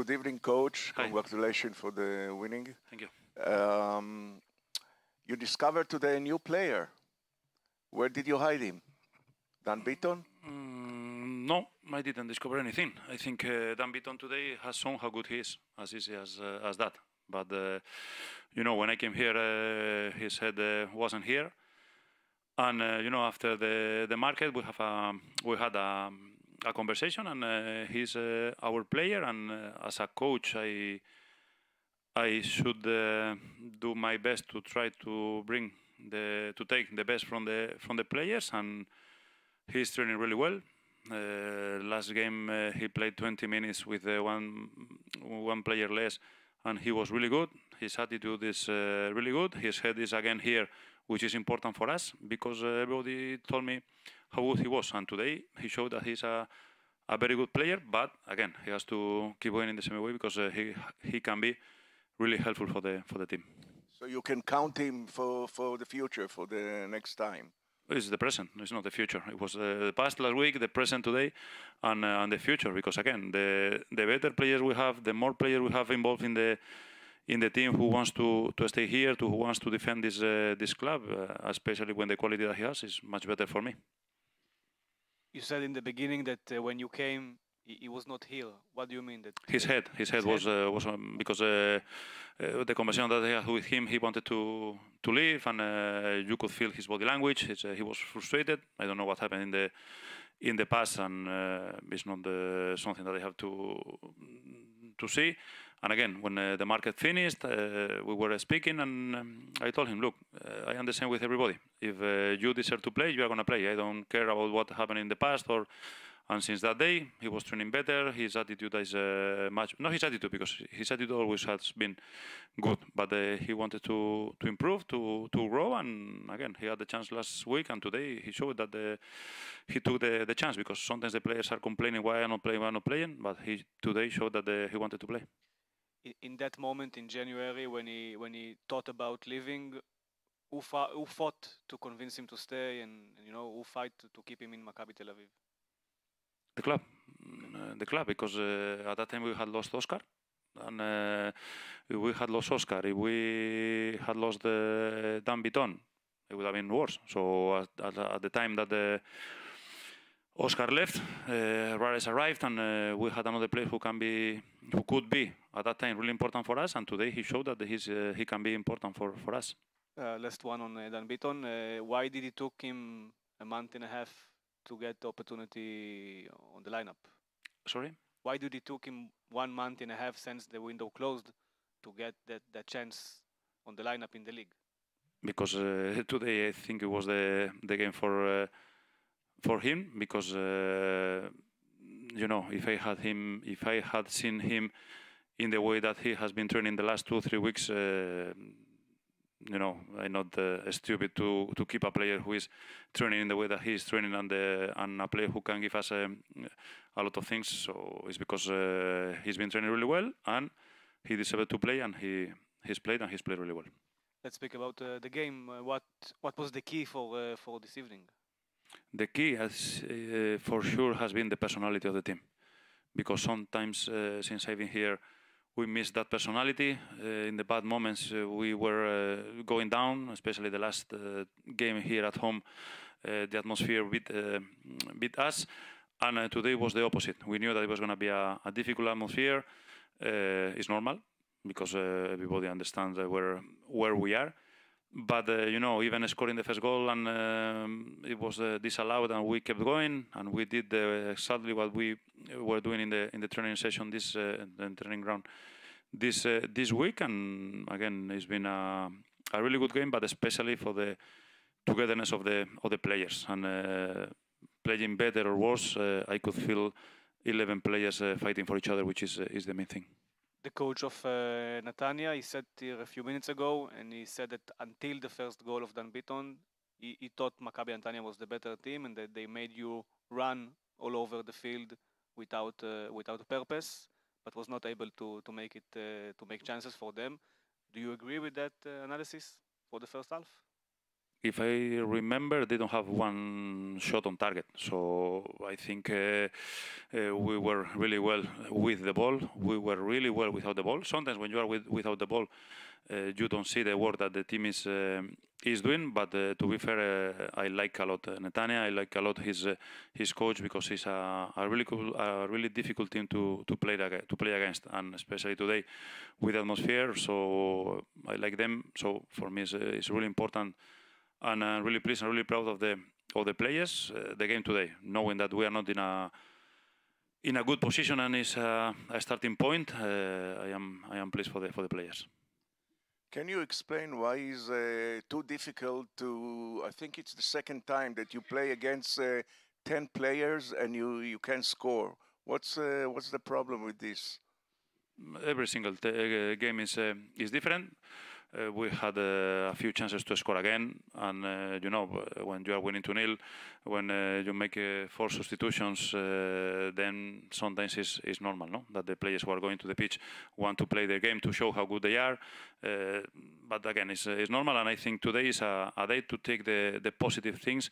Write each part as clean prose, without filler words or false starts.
Good evening, Coach. Hi. Congratulations for the winning. Thank you. You discovered today a new player. Where did you hide him? Dan Beaton? No, I didn't discover anything. I think Dan Beaton today has shown how good he is, as easy as that. But you know, when I came here, his head wasn't here, and you know, after the market, we had a conversation, and he's our player, and as a coach, I should do my best to try to take the best from the players, and he's training really well. Last game he played 20 minutes with one player less, and he was really good. His attitude is really good. His head is again here, which is important for us because everybody told me how good he was, and today he showed that he's a very good player. But again, he has to keep going in the same way because he can be really helpful for the team. So you can count him for the future, for the next time. It's the present. It's not the future. It was the past last week, the present today, and the future. Because again, the better players we have, the more players we have involved in the team who wants to stay here, who wants to defend this club, especially when the quality that he has is much better for me. You said in the beginning that when you came, he was not here. What do you mean? That his head was because the conversation that I had with him, he wanted to leave, and you could feel his body language. He was frustrated. I don't know what happened in the past, and it's not something that I have to see. And again, when the market finished, we were speaking, and I told him, look, I understand with everybody. If you deserve to play, you are going to play. I don't care about what happened in the past And since that day, he was training better. His attitude is not his attitude, because his attitude always has been good. But he wanted to improve, to grow. And again, he had the chance last week, and today he showed that he took the chance, because sometimes the players are complaining why I'm not playing. But he today showed that he wanted to play. In that moment in January, when he thought about leaving, who fought to convince him to stay, and who fight to keep him in Maccabi Tel Aviv? The club, because at that time we had lost Oscar, and if we had lost Oscar, if we had lost Dan Beaton, it would have been worse. So at the time that Oscar left, Rares arrived, and we had another player who could be at that time really important for us. And today he showed that he can be important for us. Last one on Dan Beaton. Why did it took him a month and a half to get the opportunity on the lineup? Sorry? Why did it took him 1 month and a half since the window closed to get that chance on the lineup in the league? Because today I think it was the game for him, because if I had seen him in the way that he has been training the last 2 or 3 weeks, I'm not stupid to keep a player who is training in the way that he is training, and a player who can give us a lot of things. So it's because he's been training really well, and he deserved to play, and he's played really well. Let's speak about the game. What was the key for this evening? The key, for sure, has been the personality of the team, because sometimes since I've been here, we missed that personality. In the bad moments, we were going down, especially the last game here at home. The atmosphere beat us, and today was the opposite. We knew that it was going to be a difficult atmosphere. It's normal, because everybody understands where we are. But even scoring the first goal, and it was disallowed, and we kept going, and we did exactly what we were doing in the training session, the training ground this week. And again, it's been a really good game, but especially for the togetherness of the players, and playing better or worse, I could feel 11 players fighting for each other, which is the main thing. The coach of Netanya, he said here a few minutes ago, and he said that until the first goal of Dan Beaton, he thought Maccabi Netanya was the better team, and that they made you run all over the field without a purpose, but was not able to make chances for them. Do you agree with that analysis for the first half? if I remember, they don't have one shot on target. So I think we were really well with the ball. We were really well without the ball. Sometimes when you are without the ball, you don't see the work that the team is doing. But to be fair, I like a lot Nετανία. I like a lot his coach, because he's a really difficult team to play against, and especially today with the atmosphere. So I like them. So for me, it's really important. And I'm really pleased and really proud of the players. The game today, knowing that we are not in a good position and is a starting point, I am pleased for the players. Can you explain why it's too difficult to? I think it's the second time that you play against 10 players and you can't score. What's the problem with this? Every single game is different. We had a few chances to score again, and when you are winning 2-0, when you make 4 substitutions, then sometimes it's normal, no? That the players who are going to the pitch want to play their game to show how good they are. But again, it's normal, and I think today is a day to take the positive things,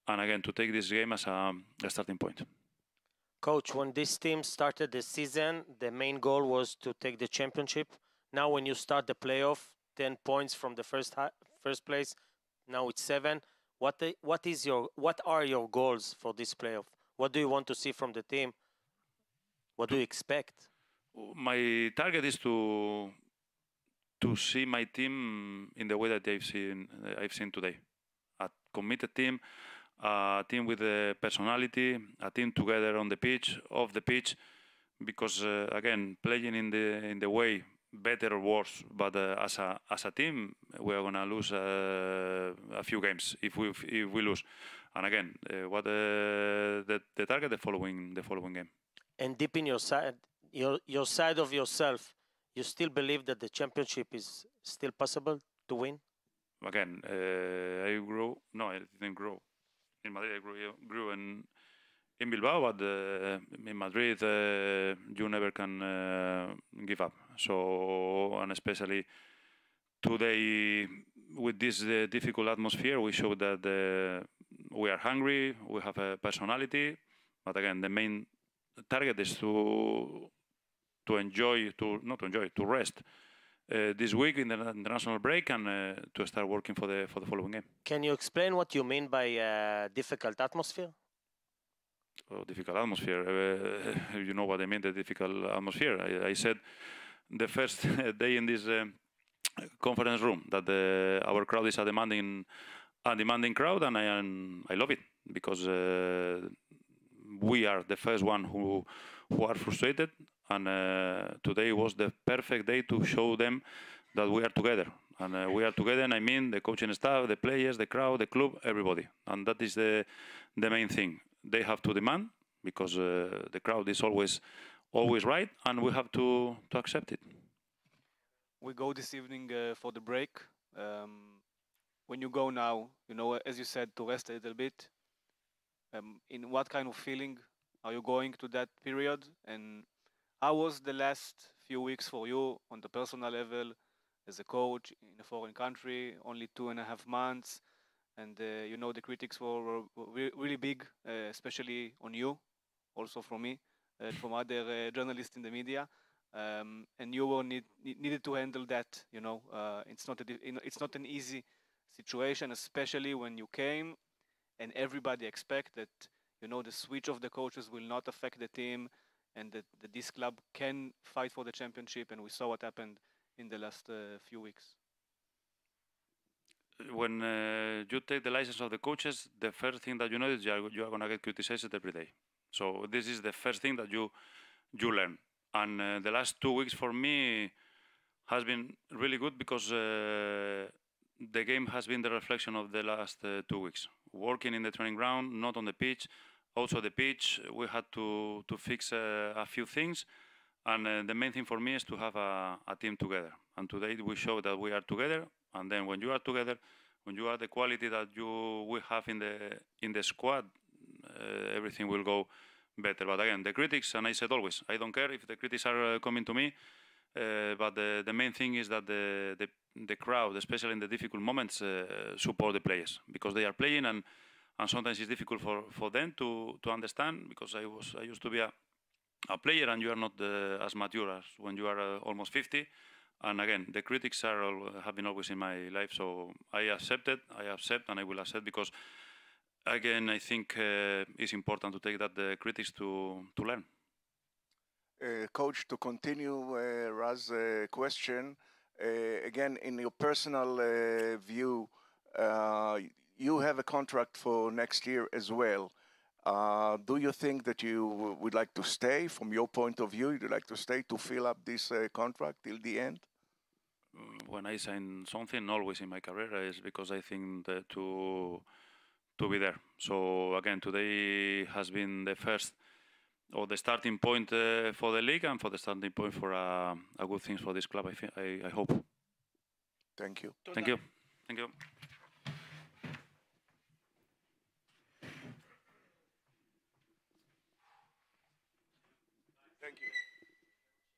and again to take this game as a starting point. Coach, when this team started the season, the main goal was to take the championship. Now when you start the playoff, 10 points from the first place, now it's 7. What are your goals for this playoff? What do you want to see from the team? What do you expect? My target is to see my team in the way that I've seen today. A committed team, a team with a personality, a team together on the pitch, off the pitch, because again, playing in the way, better or worse, but as a team, we are gonna lose a few games if we lose. And again, what the target the following game. And deep in your side of yourself, you still believe that the championship is still possible to win? Again, I grew. No, I didn't grow. In Madrid, I grew in Bilbao, but in Madrid, you never can give up. So, and especially today, with this difficult atmosphere, we show that we are hungry, we have a personality. But again, the main target is to rest this week in the international break, and to start working for the following game. Can you explain what you mean by difficult atmosphere? Difficult atmosphere. You know what I mean, the difficult atmosphere. I said the first day in this conference room that our crowd is a demanding crowd, and I love it, because we are the first one who are frustrated, and today was the perfect day to show them that we are together. And we are together, and I mean the coaching staff, the players, the crowd, the club, everybody. And that is the main thing. They have to demand, because the crowd is always right, and we have to accept it. We go this evening for the break. When you go now, as you said, to rest a little bit, in what kind of feeling are you going to that period? And how was the last few weeks for you on the personal level, as a coach in a foreign country, only 2.5 months? And the critics were really big, especially on you, also from me, from other journalists in the media, and you were needed to handle that. It's not an easy situation, especially when you came, and everybody expect that the switch of the coaches will not affect the team, and that this club can fight for the championship. And we saw what happened in the last few weeks. When you take the license of the coaches, the first thing that you know is you are going to get criticized every day. So this is the first thing that you learn. And the last 2 weeks for me has been really good, because the game has been the reflection of the last 2 weeks. Working in the training ground, not on the pitch. Also the pitch, we had to fix a few things. And the main thing for me is to have a team together. And today we show that we are together. And then when you are together, when you are the quality that we have in the squad, everything will go better. But again, the critics, and I said always, I don't care if the critics are coming to me. But the main thing is that the crowd, especially in the difficult moments, support the players because they are playing, and sometimes it's difficult for them to understand, because I used to be a player, and you are not as mature as when you are almost 50. And again, the critics have been always in my life, so I accept, and I will accept, because again, I think it's important to take that the critics to learn. Coach, to continue Raz's question, again, in your personal view, you have a contract for next year as well. Do you think that you would like to stay, from your point of view, you'd like to stay to fill up this contract till the end? When I sign something, always in my career, is because I think that to be there. So again, today has been the first, or the starting point for the league, and for the starting point for a good things for this club, I hope. Thank you. Thank you. Thank you. Thank you.